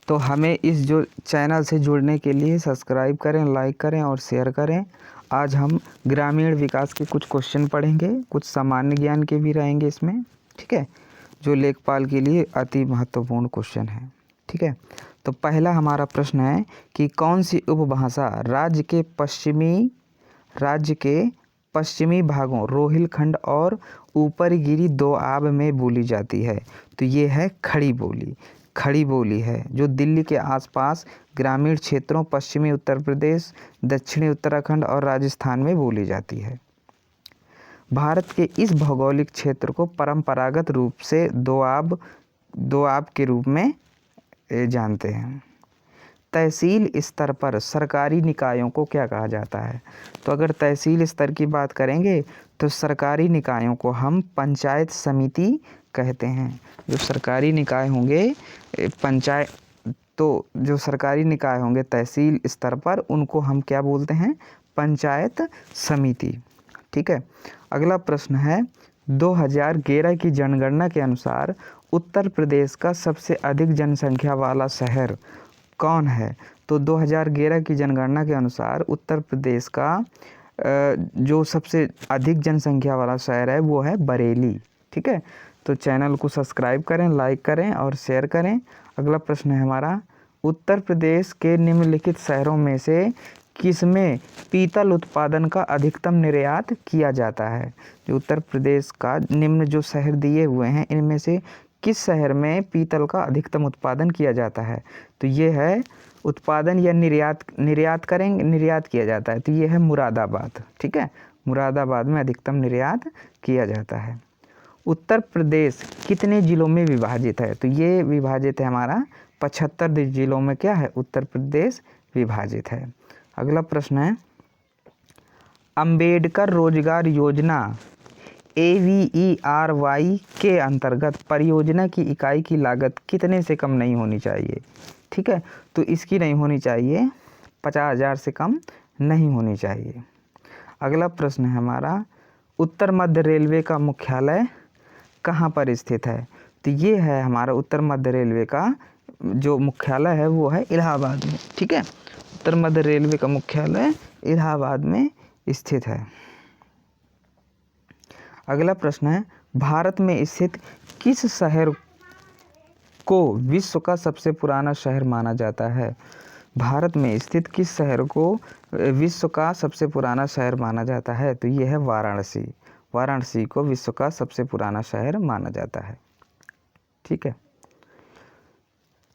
तो हमें इस जो चैनल से जुड़ने के लिए सब्सक्राइब करें, लाइक करें और शेयर करें। आज हम ग्रामीण विकास के कुछ क्वेश्चन पढ़ेंगे, कुछ सामान्य ज्ञान के भी रहेंगे इसमें, ठीक है, जो लेखपाल के लिए अति महत्वपूर्ण क्वेश्चन है, ठीक है। तो पहला हमारा प्रश्न है कि कौन सी उपभाषा राज्य के पश्चिमी भागों रोहिलखंड और ऊपरगिरी दोआब में बोली जाती है। तो ये है खड़ी बोली। खड़ी बोली है जो दिल्ली के आसपास ग्रामीण क्षेत्रों, पश्चिमी उत्तर प्रदेश, दक्षिणी उत्तराखंड और राजस्थान में बोली जाती है। भारत के इस भौगोलिक क्षेत्र को परंपरागत रूप से दोआब के रूप में जानते हैं। तहसील स्तर पर सरकारी निकायों को क्या कहा जाता है? तो अगर तहसील स्तर की बात करेंगे तो सरकारी निकायों को हम पंचायत समिति कहते हैं। जो सरकारी निकाय होंगे जो सरकारी निकाय होंगे तहसील स्तर पर, उनको हम क्या बोलते हैं? पंचायत समिति, ठीक है। अगला प्रश्न है 2011 की जनगणना के अनुसार उत्तर प्रदेश का सबसे अधिक जनसंख्या वाला शहर कौन है? तो 2011 की जनगणना के अनुसार उत्तर प्रदेश का जो सबसे अधिक जनसंख्या वाला शहर है वो है बरेली, ठीक है। तो चैनल को सब्सक्राइब करें, लाइक करें और शेयर करें। अगला प्रश्न है हमारा, उत्तर प्रदेश के निम्नलिखित शहरों में से किसमें पीतल उत्पादन का अधिकतम निर्यात किया जाता है? जो उत्तर प्रदेश का निम्न जो शहर दिए हुए हैं, इनमें से किस शहर में पीतल का अधिकतम उत्पादन किया जाता है? तो ये है उत्पादन या निर्यात किया जाता है। तो ये है मुरादाबाद, ठीक है। मुरादाबाद में अधिकतम निर्यात किया जाता है। उत्तर प्रदेश कितने जिलों में विभाजित है? तो ये विभाजित है हमारा 75 जिलों में क्या है? उत्तर प्रदेश विभाजित है। अगला प्रश्न है, अंबेडकर रोजगार योजना AVERY के अंतर्गत परियोजना की इकाई की लागत कितने से कम नहीं होनी चाहिए? ठीक है, तो इसकी नहीं होनी चाहिए 50,000 से कम नहीं होनी चाहिए। अगला प्रश्न है हमारा, उत्तर मध्य रेलवे का मुख्यालय कहाँ पर स्थित है? तो ये है हमारा उत्तर मध्य रेलवे का जो मुख्यालय है वो है इलाहाबाद में, ठीक है। उत्तर मध्य रेलवे का मुख्यालय इलाहाबाद में स्थित है। अगला प्रश्न है, भारत में स्थित किस शहर को विश्व का सबसे पुराना शहर माना जाता है? भारत में स्थित किस शहर को विश्व का सबसे पुराना शहर माना जाता है? तो ये है वाराणसी। वाराणसी को विश्व का सबसे पुराना शहर माना जाता है, ठीक है।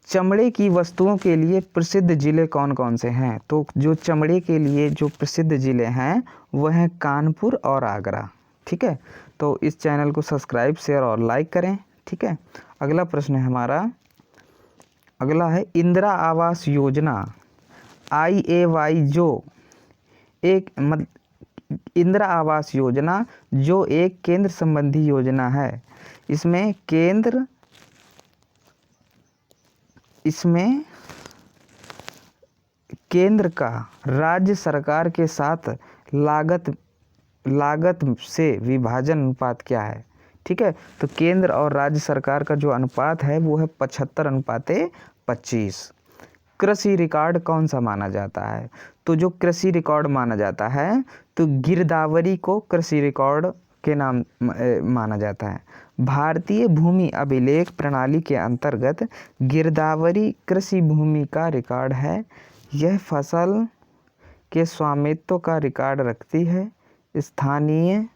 चमड़े की वस्तुओं के लिए प्रसिद्ध जिले कौन कौन से हैं? तो जो चमड़े के लिए जो प्रसिद्ध जिले हैं वह हैं कानपुर और आगरा, ठीक है। तो इस चैनल को सब्सक्राइब, शेयर और लाइक करें, ठीक है। अगला प्रश्न है हमारा, अगला है इंदिरा आवास योजना IAY इंदिरा आवास योजना जो एक केंद्र संबंधी योजना है, इसमें केंद्र का राज्य सरकार के साथ लागत से विभाजन अनुपात क्या है? ठीक है, तो केंद्र और राज्य सरकार का जो अनुपात है वो है 75:25। कृषि रिकॉर्ड कौन सा माना जाता है? तो जो कृषि रिकॉर्ड माना जाता है तो गिरदावरी को कृषि रिकॉर्ड के नाम माना जाता है। भारतीय भूमि अभिलेख प्रणाली के अंतर्गत गिरदावरी कृषि भूमि का रिकॉर्ड है। यह फसल के स्वामित्व का रिकॉर्ड रखती है। स्थानीय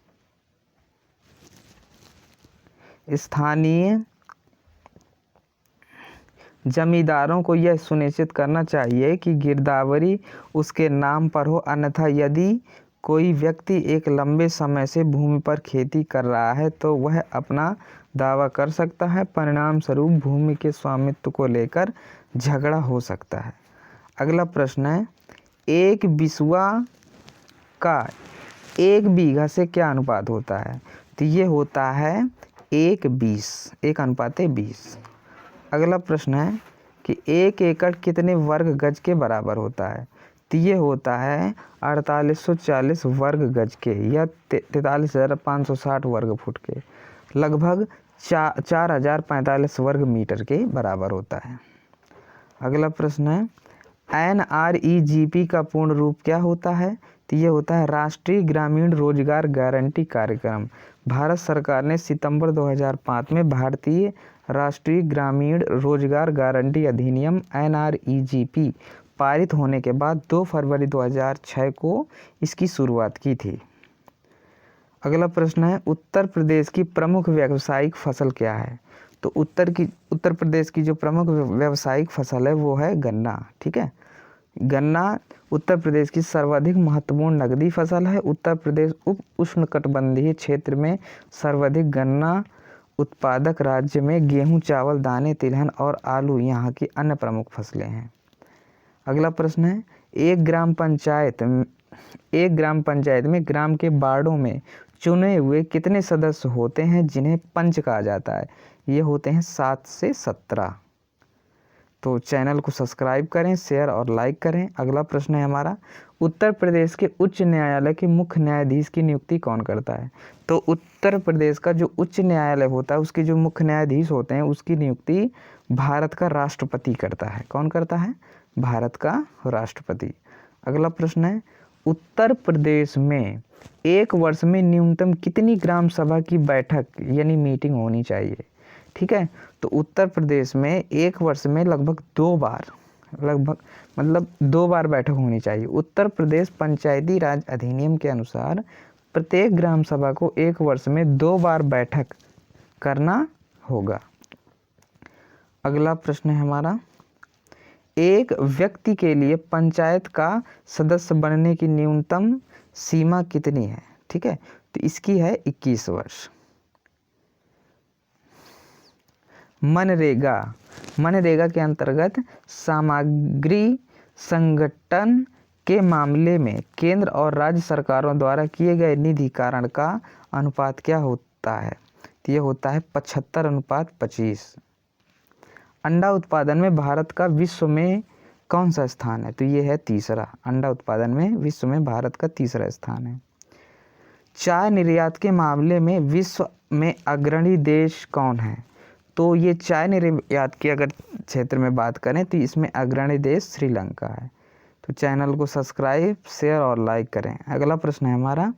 जमींदारों को यह सुनिश्चित करना चाहिए कि गिरदावरी उसके नाम पर हो, अन्यथा यदि कोई व्यक्ति एक लंबे समय से भूमि पर खेती कर रहा है तो वह अपना दावा कर सकता है। परिणाम स्वरूप भूमि के स्वामित्व को लेकर झगड़ा हो सकता है। अगला प्रश्न है, एक बिस्वा का 1 बीघा से क्या अनुपात होता है? तो ये होता है 1:20। अगला प्रश्न है कि 1 एकड़ कितने वर्ग गज के बराबर होता है? तो ये होता है 4840 वर्ग गज के या 43,560 वर्ग फुट के, लगभग 4045 वर्ग मीटर के बराबर होता है। अगला प्रश्न है NREGP का पूर्ण रूप क्या होता है? तो ये होता है राष्ट्रीय ग्रामीण रोजगार गारंटी कार्यक्रम। भारत सरकार ने सितंबर 2005 में भारतीय राष्ट्रीय ग्रामीण रोजगार गारंटी अधिनियम NREGP पारित होने के बाद 2 फरवरी 2006 को इसकी शुरुआत की थी। अगला प्रश्न है उत्तर प्रदेश की प्रमुख व्यावसायिक फसल क्या है? तो उत्तर प्रदेश की जो प्रमुख व्यावसायिक फसल है वो है गन्ना। ठीक है, गन्ना उत्तर प्रदेश की सर्वाधिक महत्वपूर्ण नकदी फसल है। उत्तर प्रदेश उप उष्णकटिबंधीय क्षेत्र में सर्वाधिक गन्ना उत्पादक राज्य में गेहूं, चावल, दाने, तिलहन और आलू यहाँ की अन्य प्रमुख फसलें हैं। अगला प्रश्न है एक ग्राम पंचायत में ग्राम के वार्डों में चुने हुए कितने सदस्य होते हैं जिन्हें पंच कहा जाता है? ये होते हैं 7 से 17। तो चैनल को सब्सक्राइब करें, शेयर और लाइक करें। अगला प्रश्न है हमारा उत्तर प्रदेश के उच्च न्यायालय के मुख्य न्यायाधीश की नियुक्ति कौन करता है? तो उत्तर प्रदेश का जो उच्च न्यायालय होता है उसके जो मुख्य न्यायाधीश होते हैं उसकी नियुक्ति भारत का राष्ट्रपति करता है। कौन करता है? भारत का राष्ट्रपति। अगला प्रश्न है उत्तर प्रदेश में एक वर्ष में न्यूनतम कितनी ग्राम सभा की बैठक यानी मीटिंग होनी चाहिए? ठीक है, तो उत्तर प्रदेश में एक वर्ष में लगभग 2 बार बैठक होनी चाहिए। उत्तर प्रदेश पंचायती राज अधिनियम के अनुसार प्रत्येक ग्राम सभा को एक वर्ष में 2 बार बैठक करना होगा। अगला प्रश्न है हमारा एक व्यक्ति के लिए पंचायत का सदस्य बनने की न्यूनतम सीमा कितनी है? ठीक है, तो इसकी है 21 वर्ष। मनरेगा के अंतर्गत सामग्री संगठन के मामले में केंद्र और राज्य सरकारों द्वारा किए गए निधिकरण का अनुपात क्या होता है? तो ये होता है 75:25। अंडा उत्पादन में भारत का विश्व में कौन सा स्थान है? तो ये है तीसरा। अंडा उत्पादन में विश्व में भारत का तीसरा स्थान है। चाय निर्यात के मामले में विश्व में अग्रणी देश कौन है? तो ये चाय निर्यात की अगर क्षेत्र में बात करें तो इसमें अग्रणी देश श्रीलंका है। तो चैनल को सब्सक्राइब, शेयर और लाइक करें। अगला प्रश्न है हमारा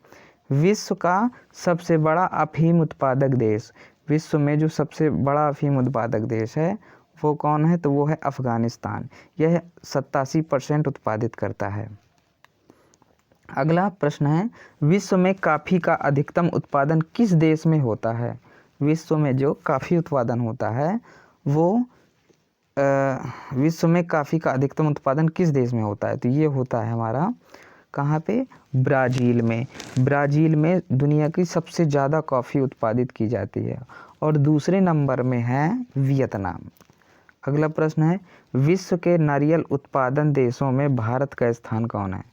विश्व का सबसे बड़ा अफीम उत्पादक देश। विश्व में जो सबसे बड़ा अफीम उत्पादक देश है वो कौन है? तो वो है अफगानिस्तान। यह 87% उत्पादित करता है। अगला प्रश्न है विश्व में कॉफ़ी का अधिकतम उत्पादन किस देश में होता है? विश्व में जो कॉफ़ी उत्पादन होता है वो विश्व में कॉफ़ी का अधिकतम उत्पादन किस देश में होता है? तो ये होता है हमारा कहाँ पे? ब्राज़ील में। ब्राज़ील में दुनिया की सबसे ज़्यादा कॉफ़ी उत्पादित की जाती है और दूसरे नंबर में है वियतनाम। अगला प्रश्न है विश्व के नारियल उत्पादन देशों में भारत का स्थान कौन है?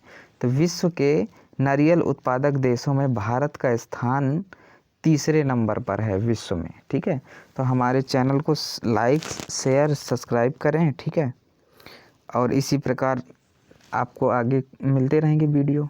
तो विश्व के नारियल उत्पादक देशों में भारत का स्थान तीसरे नंबर पर है विश्व में। ठीक है, तो हमारे चैनल को लाइक, शेयर, सब्सक्राइब करें। ठीक है, और इसी प्रकार आपको आगे मिलते रहेंगे वीडियो।